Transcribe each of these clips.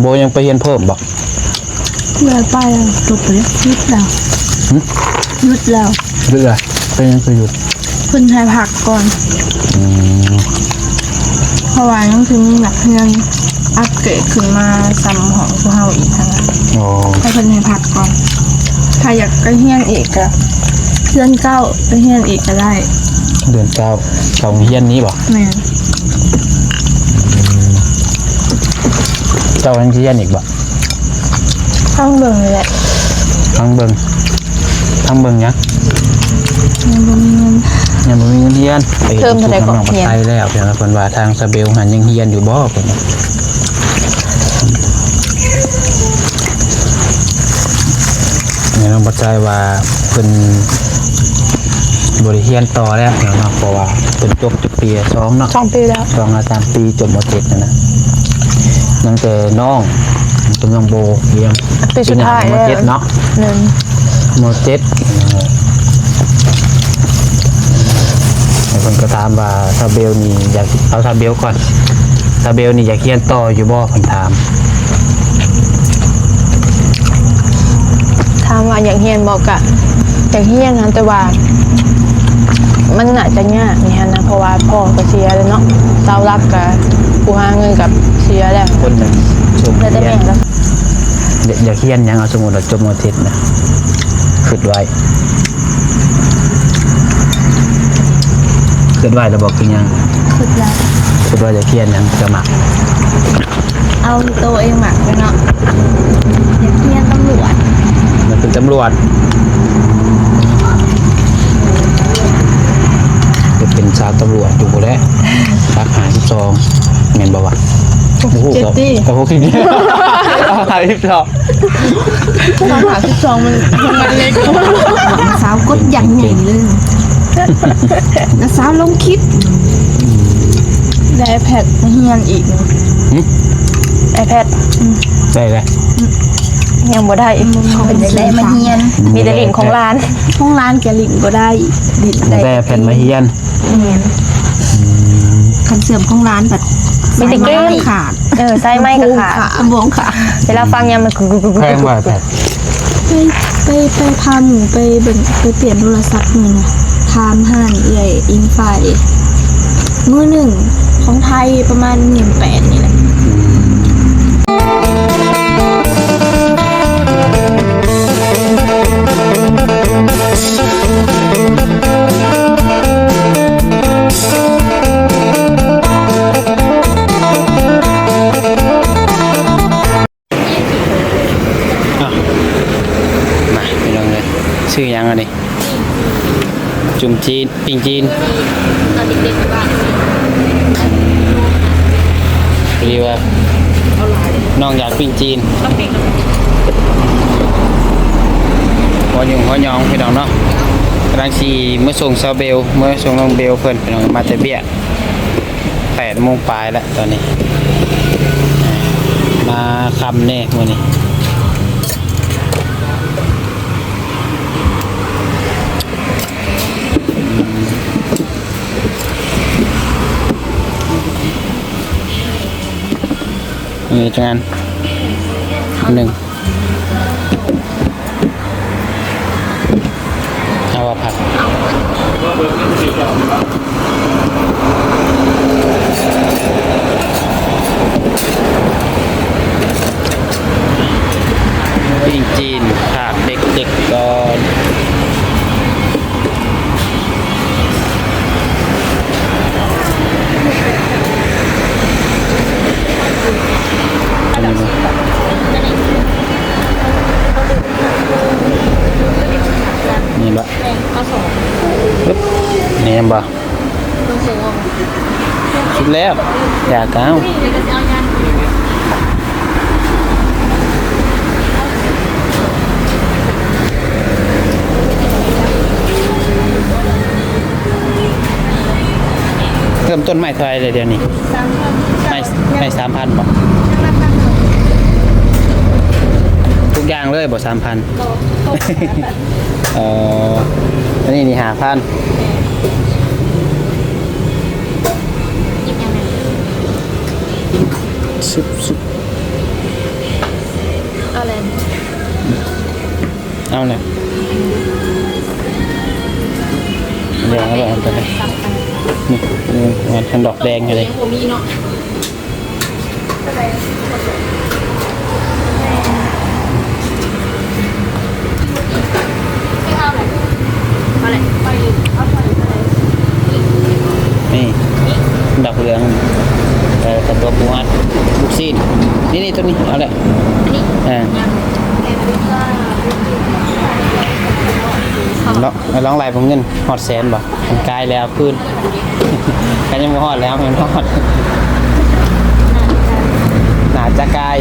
โบยังไปเรียนเพิ่มบ่เลยไปจบไปแล้วยุดแล้วยุดแล้วหรือไปยังไปหยุดเพิ่นให้พักก่อนเพราะว่าต้องถึงหนักเงินอัปเกรดขึ้นมาซ้ำของพวกเราอีกทั้งนั้นให้เพิ่นให้พักก่อนถ้าอยากไปเฮียนอีกก็เดือนเก้าไปเฮียนอีกก็ได้เดือนเก้าเฮียนนี้บ่แม่เจ้ายังเฮียนอีกบ่ทั้งเบิ่งเลยแหละทั้งเบิ่งยังบ่มีเงินยังบ่มีเงินเฮียนเพิ่มเท่าใดก็เฮียนไปแล้วเดี๋ยวเพิ่นว่าทางซาเบลหันยังเฮียนอยู่บ่เพิ่นนี่น้องปัจจัยว่าเพิ่นบริเฮียนต่อแล้วเนาะเพราะว่าเป็นจบปี2เนาะ2 ปีแล้ว2อาจารย์ปีจบม.7นะตั้งแต่น้องกำลังโบเรียนปีสุดท้ายม.7เนาะม.7เพิ่นก็ถามว่าซาเบลนี่อยากเอาซาเบลก่อนซาเบลนี่อยากเรียนต่ออยู่บ่เพิ่นถามว่าอยากเฮียนบอกกะอยากเฮียนนะแต่ว่ามันน่าจะยากนี่ฮะนะเพราะว่าพ่อก็เสียแล้วเนาะเสาหลักกับผู้หาเงินกับเสียแล้วคนนึงแล้วแต่แม่แล้วอยากเฮียนยังเอาสมมุติว่าจบม.7นะคิดไว้แล้วบอกคือยังคิดว่าจะเฮียนยังจะมักเอาตัวเองหมักไปเนาะอยากเฮียนตำรวจมันเป็นตำรวจจะเป็นชาวตำรวจอยู่บ่แล้วรักหา12เงินบ่วะเจ็ดตี้แต่พวกนี้หา12มันเล็กสาวกดอย่างใหญ่เลยนะสาวลงคลิปได้แพดเฮียนอีกไอแพดได้เลยยังบ่ได้เป็นได้มาเฮียนมีแต่ลิ่งของร้านแกลิ่งบ่ได้ได้แผ่นมาเฮียนคันเสื่อมของร้านแบบไม่ติดกิ้งขาดไส้ไหมก็ขาดบวงขาดเวลาฟังยังมันแพงกว่าไปพาหมูไปเบิ่งไปเปลี่ยนโทรศัพท์มือนะทามห้านใหญ่อิงไฟมือหนึ่งของไทยประมาณ18,000นี่แหละชื่อยังอันนี้จุ่มจีนปิ้งจีนเรียกว่าน้องอยากปิ้งจีนหัวหยองพี่น้องเนาะกำลังสีเมื่อส่งซาเบลเมื่อส่งน้องเบลเพิ่นพี่น้องมาแต่เบี้ย8 โมงปลายแล้วตอนนี้มาคำเนี่ยมื้อนี้นี่จังงั้น1เอาว่าผักปิ้งจีนผักเด็กๆก่อนนี่บะนี่บะสุดแล้วอยากเอาเริ่มต้นใหม่เท่าไรเลยเดี๋ยวนี้ไม่3,000บ่ทุกอย่างเลยบ่3,000อันนี้นี่5,000ซุบ อะไร เอาเลยเดี๋ยวเอาไปเลยนี่งานทันดอกแดงเลย ผมมีเนาะไม่เอาเลยเอาเลยไปเอาไป นี่ดอกเหลืองกับตัวปูอัดลูกซีนนี่ตัวนี้เอาเลย อันนี้ ร้องลายผมเงินฮอดแสนบ่มันกลายแล้วขึ้นกันยังไม่ฮอดแล้วมันฮอดหนาจะกลาย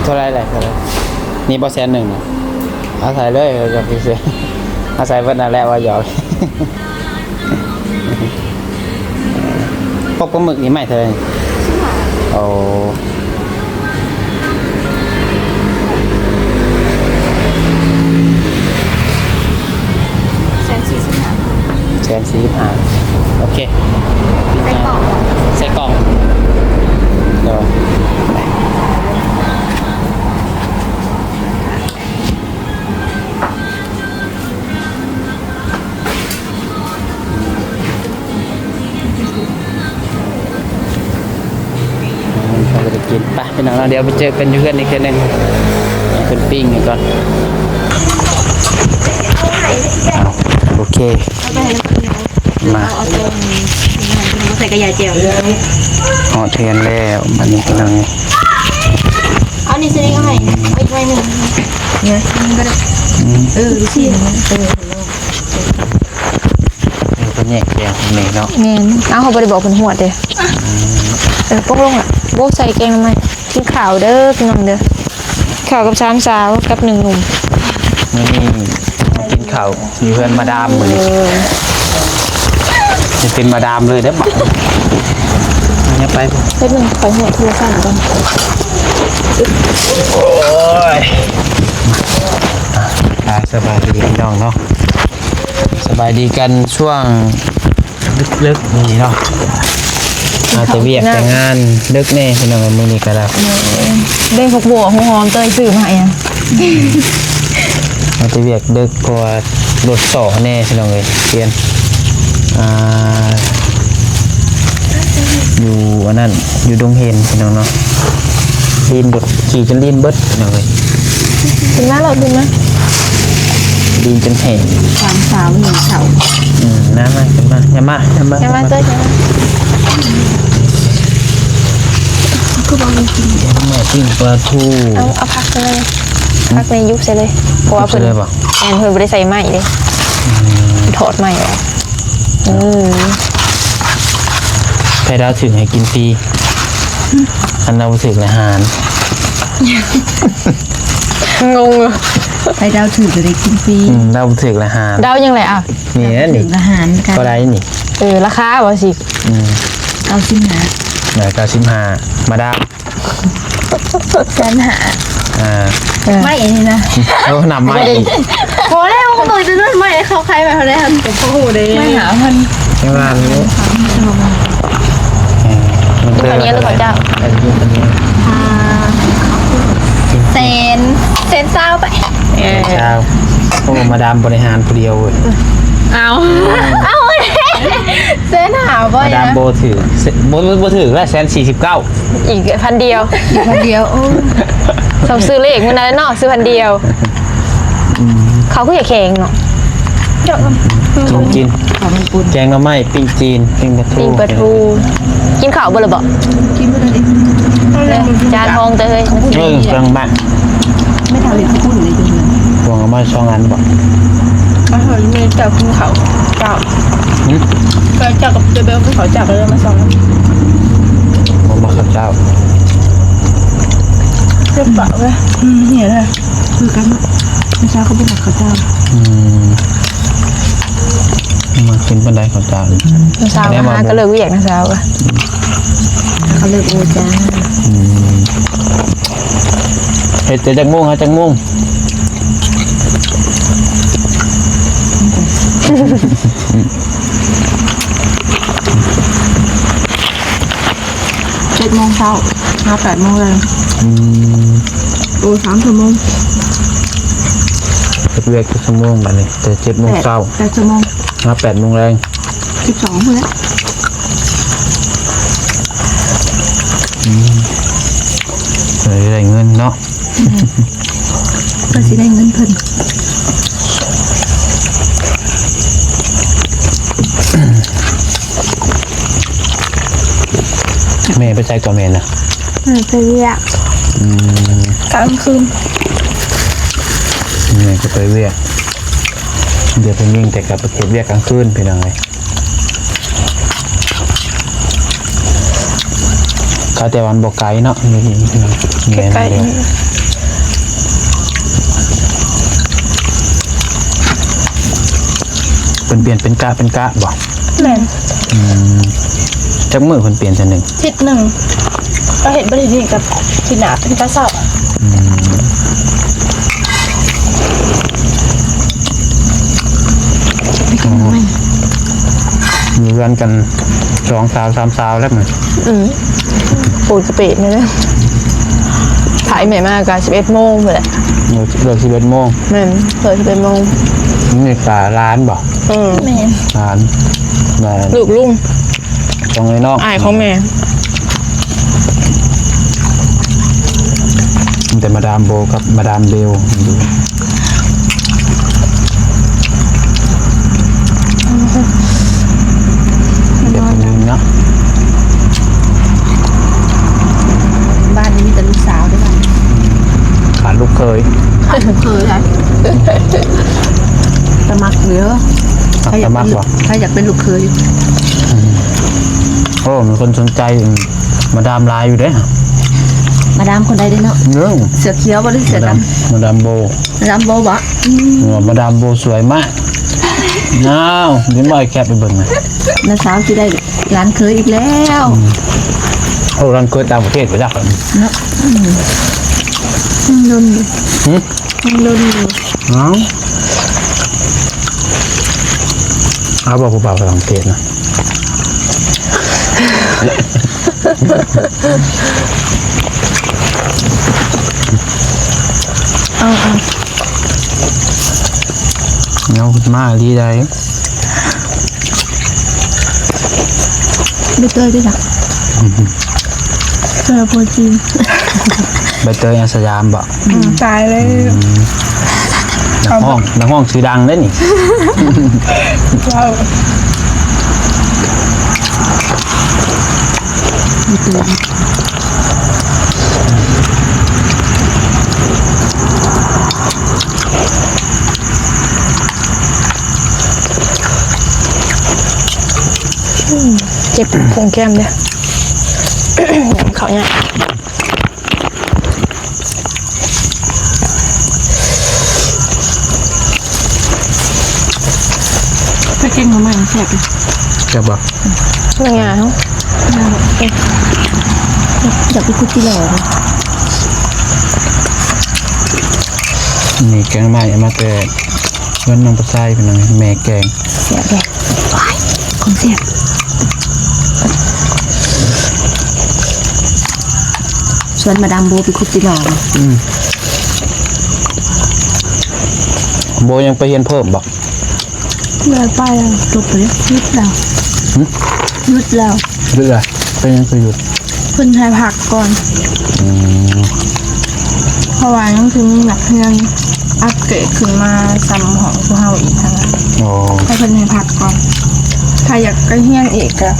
เท่าไรเลยนี่บ่แสนหนึ่งนะเอาใส่เลยกับพี่เสียเอาใส่เพิ่นนั่นแหละว่าหยอกพวกปลาหมึกนี่ไม่เท่าไหร่โอ้145โอเคใส่กล่องเดี๋ยวกินไปพี่น้องเดี๋ยวไปเจอกันอยู่เพื่อนอีกทีนึงเป็นปิ้งก่อนโอเคมา ใส่กระยาเจียว ห่อเทียนแล้วมันนี่พี่น้อง เอานี่สิเอาให้อีกไว้หนึ่งเนี่ยนี่ก็ได้ดูสิก็แยกแยกเมย์เนาะ แม่นเอาเขาบริบอกเป็นหัวเด้พวกลงอ่ะโบใส่แกงทำไมกินข่าวเด้อพี่น้องเด้อข่าวกับช้างสาวกับ1 หนุ่มนี่มากินข้าวมีเพื่อนมาดามเลยจะเป็นมาดามเลยเด้อบอกเนี่ยไปแป๊บนึงขอหัวโทรศัพท์ก่อนโอ้ยสบายดีพี่น้องเนาะสบายดีกันช่วงลึกๆนี่เนาะอาจจะเวียกแต่งานลึกแน่พี่น้องมือนี้ก็แล้วเด้งพวกบัวหัวหอมเตยซื้อมาให้อ่ะอาจจะเวียกดึกเพราะว่ารถสอแน่พี่น้องเลยเปลี่ยนอยู่อันนั้นอยู่ดงเห็นพี่น้องเนาะลีนบดขี่จนลีนเบิดพี่น้องเลย กินไหมเรากินไหมลีนจนแห้งสาวหนึ่งเขาน้ำมาขึ้นมาอย่ามาเต้ยคือบอกมันกินแม่ปิ้งปลาทู เอาพักเลยพักในยุบใส่เลยเพราะว่าเพิ่นแอนเพิ่นไม่ได้ใส่ไหมเลยถอดไหมไปดาวถึงให้กินฟรีอันเราถึงอาหารงงไปดาวถือจะได้กินฟรีดาวถึงอาหารดาวยังไงอ่ะนี่ถึงอาหารก็ได้นี่ราคาบ่สิเอาชิ้นหาไหน95มาดามแสนหาไม่นี่นะเขานำไม่พอแล้วเขาบอกจะด้วยไม่เขาใครไปเขาได้ทำกับพ่อหูเลยไม่หาพันข้างล่างนี้อันนี้หรือเปล่าเจ้าเซนเศร้าไปเช้าโอ้มาดามบริหารคนเดียวเอาเซนหาบ่อยนะมาดามโบถือโบถือแล้ว149อีก1,000 เดียวโอ้เราซื้อเลขมันอะไรเนาะซื้อ1,000 เดียวเขาก็อย่าแข่งเนาะกินแกงน้ำไหม้ปิ้งจีนปิ้งปลาทูกินข้าวบ่หรือบ่กินบ่ได้จานทองเตยจังบ้านไม่ทำเลยพูดเลยจังเลยวางมา2 อันบ่อาหารมีเจ้ากินข้าวเจ้ากับเจเบลกินข้าวเจ้าก็เลยมา2 อันผมมาข้าวเจ้าเจ็บปากเว้ยเนี่ยเลยคือกันเมื่อเช้าเขาบอกข้าวเจ้า มากินเป็นไรของจาน น้าสาวมาหาก็เลิกเวียกน้าสาวอ่ะ เขาเลิกโอจ้า เฮ็ดแต่จังม่วงฮะจังม่วง 7:00 นเช้ามา8:00 นเลย โอ้3 ชั่วโมง เฮ็ดเวียกจะชั่วโมงบัดนี้แต่7 โมงเช้า 8 ชั่วโมง มา8 โมงแรง 12เพื่อน เลยได้เงินเนาะ ก็สิได้เงินเพิ่น แม่ไปใช้กับแม่นะ ไปเรียก กลางคืน แม่ก็ไปเวียกเดี๋ยวไปยิ่งแต่กับประเทศเวียกกลางคืนเป็นยังไงเขาแต่วันบอกไกลเนาะนี่แม่ ใกล้ เดียวเป็นเปลี่ยนเป็นกะบอก แม่น จักมือคนเปลี่ยนจะหนึ่ง ทิศหนึ่งก็เห็นบริทีกับทิศหนาเป็นตาเศร้า ไปกินไหม มีเรือนกัน2 สาว 3 สาวแล้วมัน ปูดสเปดนี่นะถ่ายใหม่มากกัน11 โมงเลย เลิก11 โมง แม่นเลย11 โมง นี่การ้านบอก แม่น ร้านแม่ ลูกลุง ตรงไอ้นอก อายของแม่ แต่มาดามโบกับมาดามเบลดูเด็กคนนึงเนาะ บ้านนี้มีแต่ลูกสาวด้วยกัน ขาดลูกเคย เคยค่ะสมัครเหลือ ตักสมัครบอก ใครอยากเป็นลูกเคย โอ้มีคนสนใจมาดามลายอยู่เด้ มาดามคนใดได้เนาะ เรื่อง เสือเขียวบ่หรือเสือดำ มาดามโบ มาดามโบบ่ มาดามโบสวยมากน้าวนี่บ่อยแคบไปเบิ่งนะ น้าสาวที่ได้ร้านเคยอีกแล้ว โอ้รันเคยต่างประเทศไปจัก เนาะลุนลุนอยู่ เอาบอกผู้บ่าวฝรั่งเศสนะ เงามาดีได้ ไปเตยด้วยจ้ะเจอโปรจีน ใบเตยอาสยามบอก ตายเลย นักห้องชื่อดังได้นี่ ว้าว ไปเตย เจ็บโคงแก้มเด้อ อย่างเขาเนี่ย ไปเก่งของมันแซ่บ จะบอก เรื่องงานเขา อยากไปคุกกี้หล่อเลย นี่แกงใหม่มาแต่เงินน้องปลาไส้เป็นยังไงแม่แกง แซ่บเลยว้ายของแซ่บชวนมาดามโบไปคุกกี้หล่อ โบยังไปเรียนเพิ่มบอก เลยไปแล้วจบไปแล้วยุดแล้วยุดแล้ว หรืออะไรเป็นยังไปหยุด เพิ่นให้พักก่อน เพราะว่าต้องคือมีหนักเพื่อนอัปเกรดขึ้นมาซ้ำของพวกเราอีกทั้งนั้น โอ้ ให้เพิ่นให้พักก่อน ถ้าอยากไปเฮียนอีกก็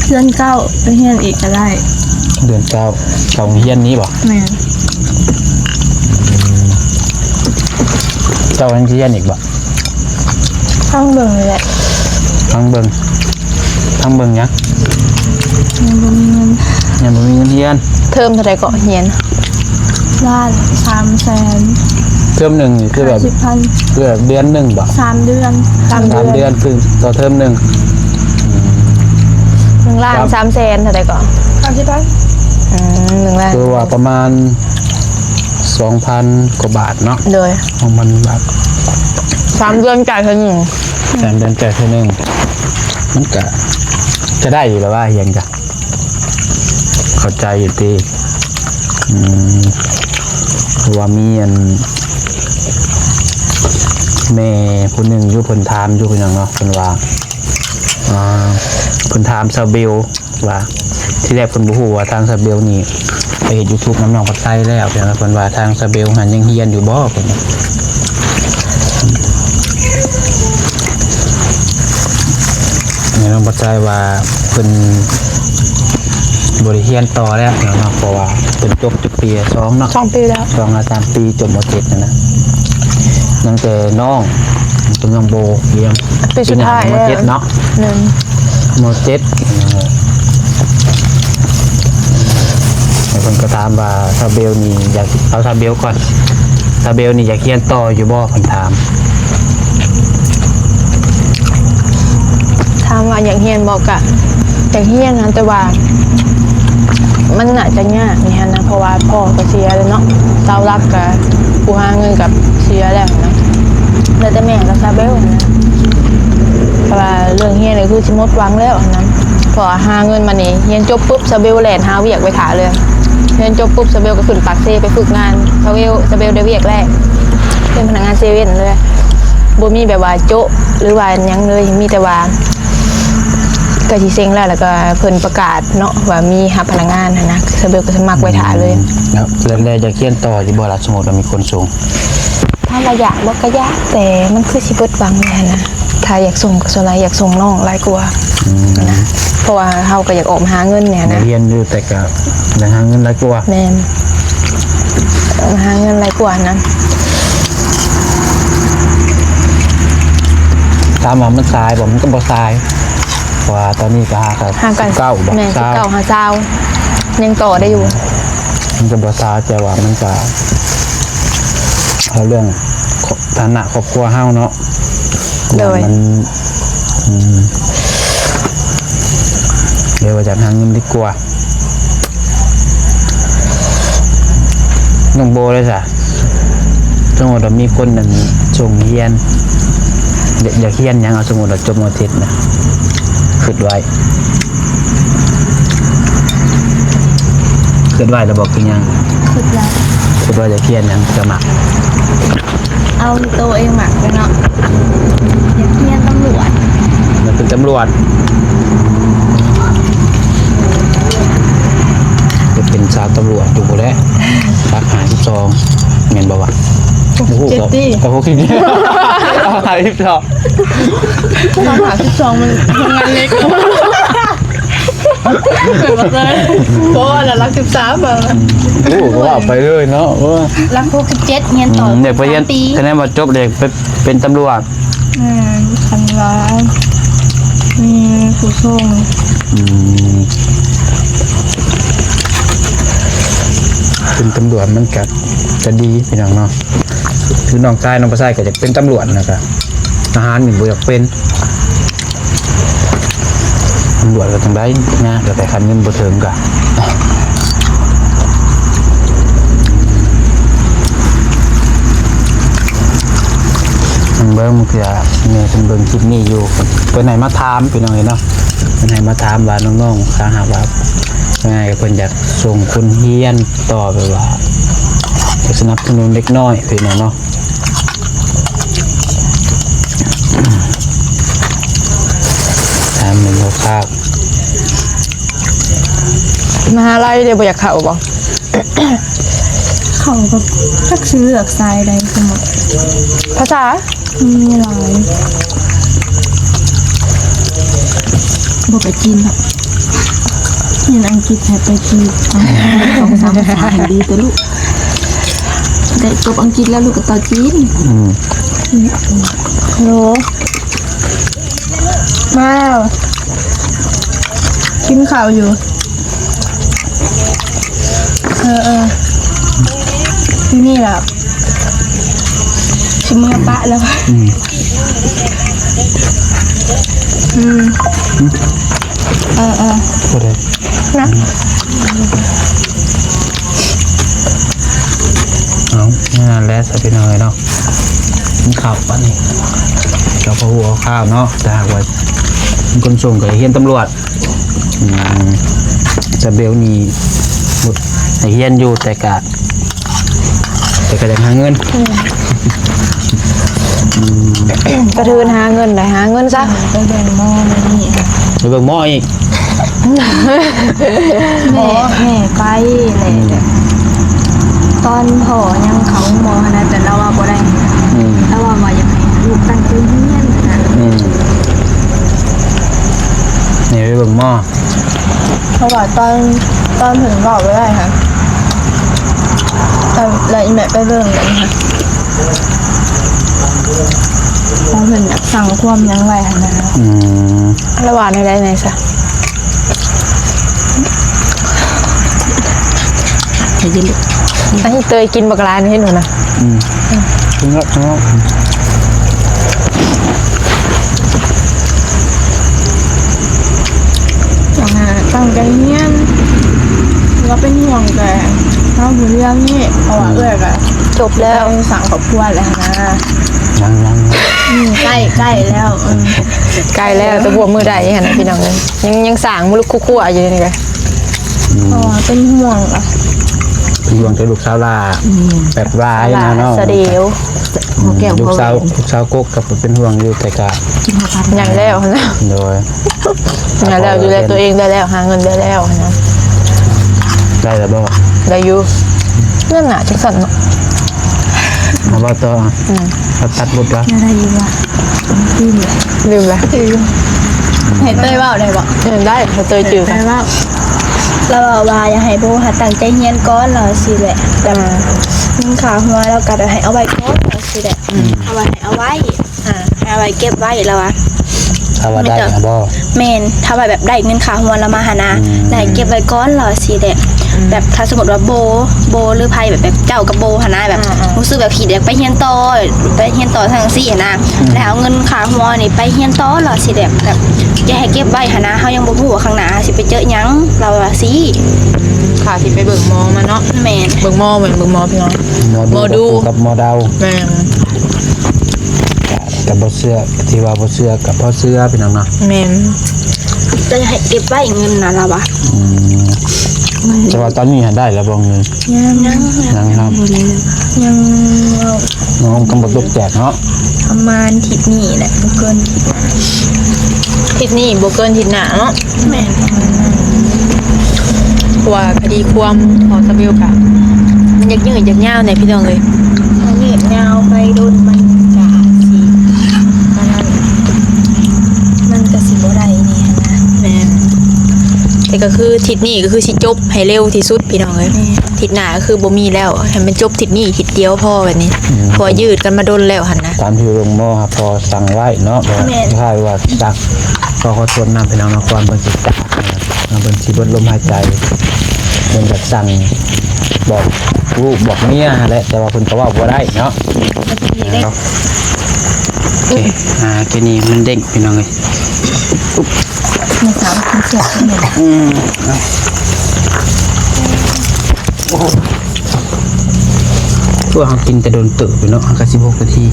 เพื่อนเก้าไปเฮียนอีกก็ได้ เดือนเก้าเฮียนนี้บอก แม่น เจ้ายังเฮียนอีกบอก ข้างเบิ่งเลยแหละ ทั้งเบิงยัง ยังบ่มีเงิน ยังบ่มีเงินเฮียน เทอมเท่าไรก็เฮียนล้าน300,000 เทอมหนึ่งคือแบบ 50,000 คือแบบเดือนหนึ่งบ่ 3 เดือน สามเดือนคือต่อเทอมหนึ่ง 1 ล้าน3แสนเท่าไหร่ก่อน 30,000 1 ล้าน คือว่าประมาณ 2,000 กว่าบาทเนาะ โดย ของมันแบบ 3 เดือนจ่ายเท่านึง 3 เดือนจ่ายเท่านึงมันก็จะได้อยู่แล้วว่าเฮียนจ้ะเข้าใจอยู่ที่เพราะว่ามีอันแม่ผู้หนึ่งอยู่เพิ่นถามอยู่เพิ่นหยังเนาะเพิ่นว่าเพิ่นถามซาเบลว่าที่แรกเพิ่นบ่ฮู้ว่าทางซาเบลนี่ไปเฮ็ด YouTube น้ำน้องปัดไส้แล้วเพิ่นว่าทางซาเบลหันยังเฮียนอยู่บ่เพิ่นน้องปัดไส้ว่าเพิ่นบ่ได้เฮียนต่อแล้วเนาะเพราะว่าเพิ่นจบจุปี2เนาะ 2 ปีแล้ว 2 3 ปีจบม.7นั่นนะตั้งแต่น้องเป็นน้องโบเรียน ปีสุดท้าย ม แล้ว .7 เนาะม.7คนก็ถามว่าซาเบลนี่อยากเอาซาเบลก่อนซาเบลนี่อยากเรียนต่ออยู่บ่คนถาม ถามว่าอยากเรียนบอกอะอยากเรียนนะแต่ว่ามันน่าจะยากนี่ฮะนะเพราะว่าพ่อก็เสียแล้วเนาะเสาหลักกับผู้หาเงินกับเสียแล้วนะแล้วแต่แม่กับซาเบลนะเพราะว่าเรื่องเรียนเลยคือสิหมดหวังแล้วนะพอหาเงินมานี่เรียนจบปุ๊บซาเบลแล่นหาเวียกไปถาเลยเรียนจบปุ๊บซาเบลก็ขึ้นปากเซไปฝึกงานซาเบลได้เวียกแรกเป็นพนักงานเซเว่นเลยบ่มีแบบว่าโจ๊ะหรือว่าหยังเลยมีแต่ว่าก็สิเซ็งแล้วก็เพิ่นประกาศเนาะว่ามีหาพนักงานนะซาเบลก็สมัครไว้ถาเลย แล้วอยากเรียนต่ออยู่บ่ล่ะสมมุติว่ามีคนส่ง ถ้าเราอยากบ่ก็ยากแต่มันคือสิเบิดหวังแน่นะถ้าอยากส่งก็ส่วนหลายอยากส่งน้องหลายกว่านะเพราะว่าเฮาก็อยากออกมาหาเงินเนี่ยนะ เรียนอยู่แต่ก็ได้หาเงินหลายกว่า แม่นมาหาเงินหลายกว่านะ ถามว่ามันสายบ่มันก็บ่สายเพราะว่าตอนนี้ก็หากัน ห่างกัน 19บ่ แม่น สาย 19หาเจ้ายังต่อได้อยู่ มันก็บ่สายแต่ว่ามันก็เอาเรื่องฐานะครอบครัวเฮาเนาะ โดย มันเดี๋ยวว่าจะหาเงินดีกว่าน้องโบเลยจ้ะสมมติว่ามีคนนั้นส่งเรียนอยากเรียนหยังเอาสมมติว่าจบม.7นะคิดไว้แล้วบอกคือหยัง สุดแล้ว คิดว่าจะเรียนหยังสมัคร เอาตัวเองหมักไปเนาะอยากเรียนตำรวจ มันเป็นตำรวจจะเป็นชาวตำรวจอยู่บ่แล้วรักหา12เงินบ่วะโอ้โหกับพวกที่นี่หา12 ต้องหา12มันทำงานเล็กเกิดมาเลยเพราะว่ารัก13แบบ โอ้ก็ว่าไปเลยเนาะ รัก67เรียนต่อ เด็กไปเรียน ปี คะแนนมาจบเด็กไปเป็นตำรวจ คันว่ามีผู้ส่ง เป็นตำรวจมันก็จะดีพี่น้องเนาะคือน้องชายน้องประชายก็จะเป็นตำรวจนะครับทหารหนึ่งบ่อยากเป็นตำรวจก็ต้องได้นะแต่คันเงินบ่ถึงก็เบิ้งมันคือเนี่ยเป็นเบิ้งคลิปนี้อยู่เป็นไหนมาถามพี่น้องเนาะเป็นไหนมาถามว่าน้องๆข้าหาว่ายังไงเพิ่นอยากส่งคนเฮียนต่อไปว่าจะสนับสนุนเล็กน้อยพี่น้องเนาะถามเป็นคร่าว มหาลัยเดี๋ยวบ่อยากเข้าบ่ เขาก็ทักซื้อเลือกทรายใดสมด ภาษา มีหลายบอกไปจีนครับเรียนอังกฤษให้ไปจีน2-3ภาษาให้ดีตัวลูกได้จบอังกฤษแล้วลูกก็ต่อจีน โหมาแล้วกินข้าวอยู่ที่นี่แหละ ชิมเมื่อปะแล้ว พูดเลย นะ เอางานแล้วสักหน่อยเนาะมันข่าววันนี้เราพอหัวข้าวเนาะแต่หากว่าคนส่งกับเฮียนตำรวจจะเบลนี่หมดให้เฮียนอยู่แต่กะยังหาเงิน กระทืนหาเงินได้หาเงินซะ ไปแบ่งหม้อมานี่ ไปเบิ่งหม้ออีก แม่ไปเลยตอนพ่อยังเขาหมอนะแต่เราว่าบ่ได้เราว่าอยากให้ลูกตั้งใจเรียนนะ นี่ไปเบิ่งหม้อ เพราะว่าตอนถึงบอกไว้ได้ค่ะแล้วอีแม่ไปเบิ่งเลยค่ะพอเพิ่นอยากสั่งความยังไว้หั่นนะ ระหว่างในใดไหนซะ ให้ยิน อันนี้เตยกินบักลายนี่ให้หนูนะ ถึงแล้วอย่างนั้นตั้งใจเรียนเราเป็นห่วงแต่เราอยู่เรื่องนี้เพราะว่าเอื้อกอะ จบแล้ว สั่งครอบครัวแล้วนะ ยัง ใกล้แล้ว ใกล้แล้วแต่บวกมือได้ยังไงนะพี่น้องเลยยังสั่งมุลุกคู่ๆอยู่นี่ไง อ๋อเป็นห่วงอ่ะ ดวงจะลูกสาวลาแบบร้ายนะเนาะ สะเดียว ลูกสาวกกกับเป็นห่วงอยู่แต่กะ อย่างแล้วนะ โดย อย่างแล้วดูแลตัวเองได้แล้วหาเงินได้แล้วนะ ได้แล้วบ่ ได้อยู่เรื่องหนาจังสันเนาะ เอาบ่ต่อตัดบทละ อะไรอยู่วะ ลืมละ เห็นเต้ยว่าได้บ่ ได้เขาเตยจืด ได้ว่าเราว่าอยากให้โบหาตั้งใจเรียนก้อนเหรอสิแหละแบบมึงขาหัวแล้วก็ให้เอาไว้ก้อนเหรอสิแหละเอาไว้ให้เอาไว้ให้เอาไว้เก็บไว้แล้ววะ ถ้าว่าได้นะบ่ เมนถ้าว่าแบบได้เงินขาหัวแล้วมาหานะได้เก็บไว้ก้อนเหรอสิแหละแบบถ้าสมมติว่าโบหรือไพ่แบบเจ้ากับโบหานะแบบรู้สึกแบบขีดอยากไปเฮียนต่อทางสี่นะแล้วเอาเงินขาหัวนี่ไปเฮียนต่อเหรอสิแบบอย่าให้เก็บไว้หานะเขายังบ่ฮู้ว่าข้างหน้าสิไปเจอหยังเราว่าสิ ค่ะที่ไปเบิกมอมาเนาะ แมน เบิกมอเหมือนเบิกมอพี่น้อง หมอดู กับหมอดาว แม่ง กับบ่เสื้อที่ว่าบ่เสื้อกับพ่อเสื้อพี่น้องเนาะ แม่ง จะให้เก็บไว้เงินนะเราว่า แต่ว่าตอนนี้หาได้แล้วบ่เงิน ยัง ครับ ยัง น้องกำลังตกแจกเนาะ ประมาณทิศนี้แหละบ่เกิน ทิศนี้โบเกินทิศหนาเนาะ แม่น เพราะว่าคดีความของสเบลกะมันยักยืดยักยาวเนี่ยพี่น้องเลย อันนี้ยาวไปโดนมันกะสิมันก็สิบ่ได้นี่นะ แม่นแต่ก็คือทิศนี้ก็คือสิจบให้เร็วที่สุดพี่น้องเลยทิศหน้าก็คือบ่มีแล้วให้มันจบทิศนี้ทิศเดียวพอแบบนี้พอยืดกันมาโดนแล้วหั่นนะ ตามที่โรงหมอครับพอสั่งไว้เนาะบ่ใช่ว่าสั่งก็ขอทวนนำพี่น้องนครเพิ่นสิจักนะครับเพิ่นสิเบิดลมหายใจเพิ่นจะสั่งบอกลูกบอกเมียแหละแต่ว่าเพิ่นก็เว้าบ่ได้เนาะ โอเคทีนี้มันเด้งพี่น้องเลย มีสาวคนเสียคนหนึ่ง พวกเขากินแต่โดนตื่นไปเนาะกะ16 นาที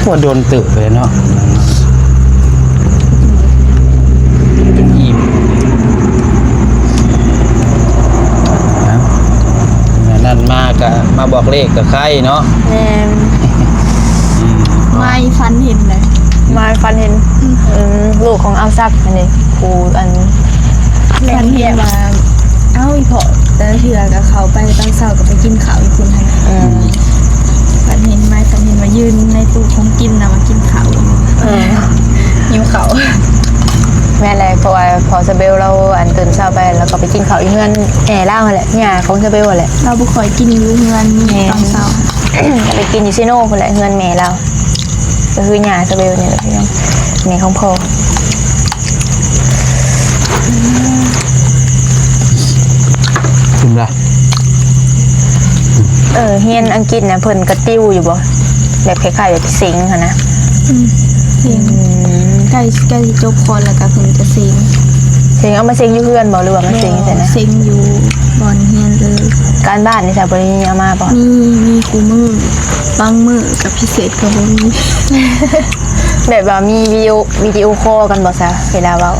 พวกโดนตื่นไปเนาะจนอิ่มนะนั่นมากะมาบอกเลขกับใครเนาะ แม่น ไม่ฟันเห็นเลย มาฟันเห็นลูกของอัลซักอันนี้ครูอัน ฟันเห็นมาเอ้าอีพอแต่เถื่อกับเขาไปตอนเช้ากับไปกินข้าวอีกคนไทยฟันเห็นไหมฟันเห็นมายืนในตู้ของกินนะมากินข้าวหิวข้าว แม่เลยเพราะว่าพอสเบลเราอันตื่นเช้าไปแล้วก็ไปกินข้าวอีเงินแห่เล่าแหละหญ้าของสเบลแหละ เราบุคอยกินอยู่เงินตอนเช้า ไปกินยูซิโน่คนแหละเงินแม่เราก็คือหญ้าสเบลนี่แหละพี่น้องแม่ของพ่อ ถึงละ เฮียนอังกฤษนะเพิ่นกระติ้วอยู่บ่ แบบคล้ายๆแบบซิงค์ค่ะนะ เซ็งใกล้สิจบคอนแล้วก็เพิ่นจะเซ็ง ซิงค์เอามาซิงค์อยู่เพื่อนบ่หรือว่ามันซิงค์ใช่ไหม เซ็งอยู่บอนเฮียนเลย การบ้านนี่ใช่บ่ได้เอามาบ่ มีกูมือบางมือกับพิเศษก็บ่มี แบบว่ามีวิดีโอคอลกันบ่ซะเวลาเว้า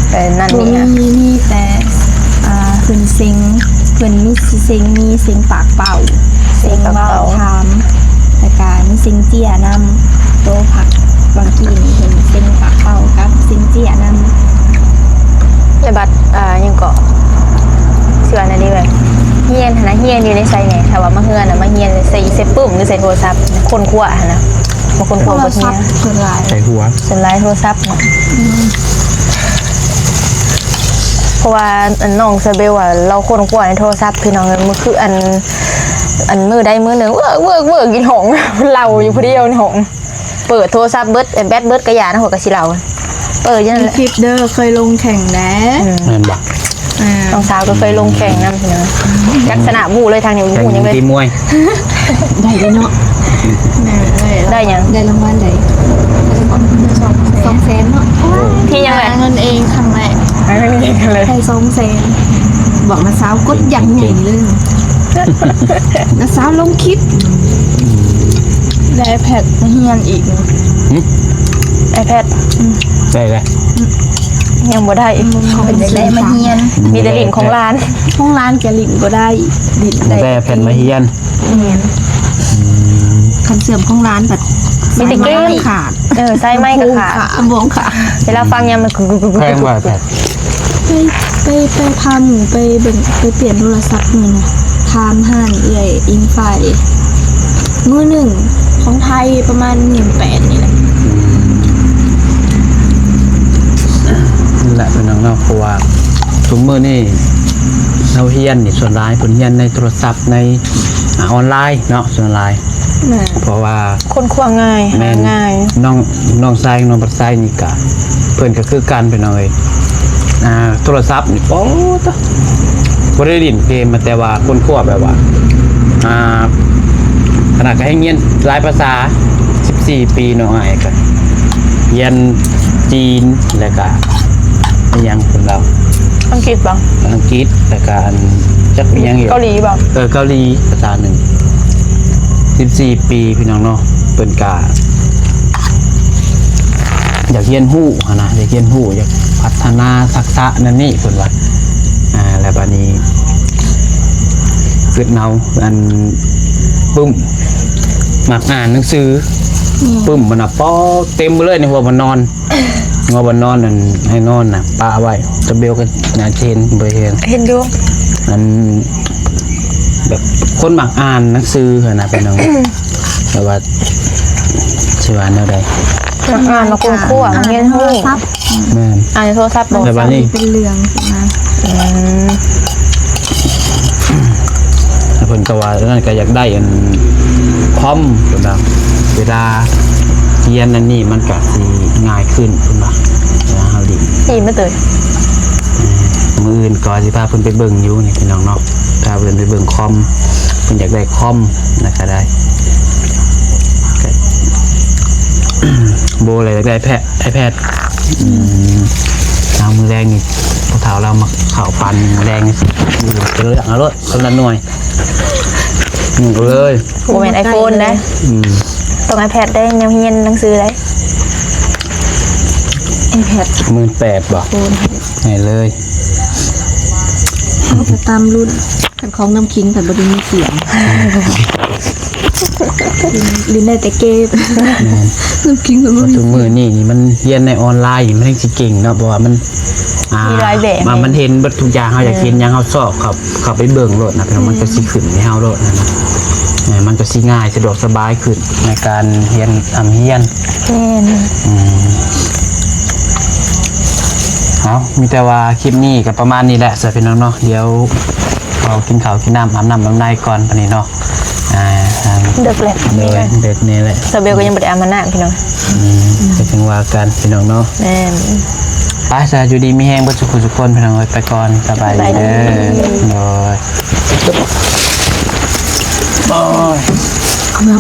แต่นั่น บ่ นี่ มีแต่เพิ่นเซ็งเพิ่นมีสิเซ็งมีเซ็งปากเป่าเซ็งเว้าถามแล้วก็มีเซ็งเจี้ยนำโตผักบางกี้นี่เห็นเซ็งปากเป่ากับเซ็งเจี้ยนำ ในบัตรยังเกาะเชื่อนะดิแบบเฮียนนะเฮียนอยู่ในไซเนี่ยถ้าว่ามาเฮือนน่ะมาเฮียนใส่เซฟปุ่มหรือใส่โทรศัพท์คนขั้วนะบางคนขั้วบ่เฮีย เพิ่นหลาย ใส่หัว ส่วนไลน์โทรศัพท์นะเพราะว่าน้องเซเบลอ่ะเราคนขั้วในโทรศัพท์พี่น้องมันคืออันมือใดมือหนึ่งเวิร์กกินหง เราอยู่ผู้เดียวในหงเปิดโทรศัพท์เบิร์ดแบตเบิร์ดกระยานะหัวกระชิเราเปิดยัน มีคลิปเด้อเคยลงแข่งแด้ แม่นบ่ น้องสาวก็เคยลงแข่งนั่นพี่น้องลักษณะบูเลยทางนี้ แข่ง บูยังเลย ตีมวย ได้เลยเนาะ ได้ยัง ได้รางวัลได้200,000เนาะ ที่ยังไง เงินเองครั้งแรก ไม่มีกันเลย ได้200,000บอกนะสาวกดอย่างใหญ่เลยนะสาวลงคลิปได้แพดเฮียนอีก iPad ได้เลย ยังบ่ได้ เขาเป็นได้มาเฮียน มีแต่ลิงของร้าน ห้องร้านแกลินก็ได้ลินได้ ได้แผ่นมาเฮียน คันเสื่อมของร้านแบบ มีแต่เกม ขาด ไส้ไหม้กับขา สมองขาด เวลาฟังยังมันกึก แพงกว่าแผ่น ไปพาหมูไปเบิ่งไปเปลี่ยนโทรศัพท์นี่นะทามห่านเอื่อยอิงไฟมือหนึ่งของไทยประมาณ18,000นี่แหละ นั่นแหละเป็นน้องเนาะเพราะว่าทุกมื้อนี่เราเฮียนนี่ส่วนหลายเพิ่นเฮียนในโทรศัพท์ในออนไลน์เนาะส่วนหลาย น่ะ เพราะว่า คนควงง่าย แม่ หาน ง่าย น้องชายน้องบัดไซนี่ก็เพิ่นก็คือกันไปหน่อยโทรศัพท์นี่โอ้ตะบ่ได้เล่นเกมมาแต่ว่าคนขั้วแบบว่าขนาดก็ให้เรียนหลายภาษา14ปีน้องอ้ายก็เรียนจีนแล้วก็อีหยังเพิ่นเรา อังกฤษบ้าง อังกฤษแล้วก็อันจักอีหยังอีก เกาหลีบ้าง เกาหลีภาษาหนึ่ง14 ปีพี่น้องเนาะเปิ้นกาอยากเรียนฮู้หั้นนะอยากเรียนฮู้อยากพัฒนาทักษะนั่นนี่เพิ่นว่าแล้วบัดนี้เกิดเนาอันปึ้มมักอ่านหนังสือปึ้มมันน่ะป้อเต็มไปเลยในหัวมันนอนหัวมันนอนนั่นให้นอนน่ะปาไว้จะเบลกันน่าเชนบ่เห็น เห็นดู มันแบบคนมักอ่านหนังสือเหรอนะพี่น้อง แต่ว่าชื่อว่าแนวใด มาอ่านมาคนขั้วมาเรียน โท หู้ รศัพท์ แม่น อ่านในโทรศัพท์บอก แต่ว่านี่ เป็นเรื่องนะ เพิ่นก็ว่านั่นก็อยากได้อันคอมเพิ่นว่าเวลาเรียนนั่นนี่มันก็สิง่ายขึ้นเพิ่นว่าเวลาเฮาเรียน ดีไม่ตื่น มื้ออื่นก็สิพาเพิ่นไปเบิ่งอยู่นี่พี่น้องเนาะพาเพิ่นไปเบิ่งคอมเพิ่นอยากได้คอมนะก็ได้ก็โบเลยอยากได้iPad เอามือแรงนี่พวกเท้าเรามาเข่าปันมือแรงนี่ดูเจออย่างละรถคนละหน่วยเลย โมเมนไอโฟนนะ ตรง iPad ได้แนวเฮียนหนังสือได้ iPad 18,000บ่ให้เลย เอาไปตามรุ่นกันของน้ำคิงแต่บริมีเสียงลินได้แต่เกมน้ำคิงแต่บริ ทุกมือนี่มันเรียนในออนไลน์มันให้สิเก่งเนาะเพราะว่ามัน มีหลายแบบ มันเห็นเบิดทุกอย่างเฮาอยากเห็นหยังเฮาสอบเข้าไปเบิ่งโลดนะแล้วมันก็สิขึ้นให้เฮาโลดนะมันก็สิง่ายสะดวกสบายขึ้นในการเรียนเรียน แน่น มีแต่ว่าคลิปนี้ก็ประมาณนี้แหละสำหรับพี่น้องเนาะเดี๋ยวเรากินข้าวกินน้ำอาบน้ำน้ำในก่อนปานนี้เนาะเด็กแหละ เดี๋ยวเด็กนี่แหละ สเบลก็ยังไม่ได้อามาหน้าพี่น้อง จะถึงว่ากันพี่น้องเนาะ แน่น ไปซะอยู่ดีมีแห้งเบ่ทุกคนพี่น้องเอ้ยไปก่อนสบายดีเด้อโดย เอามา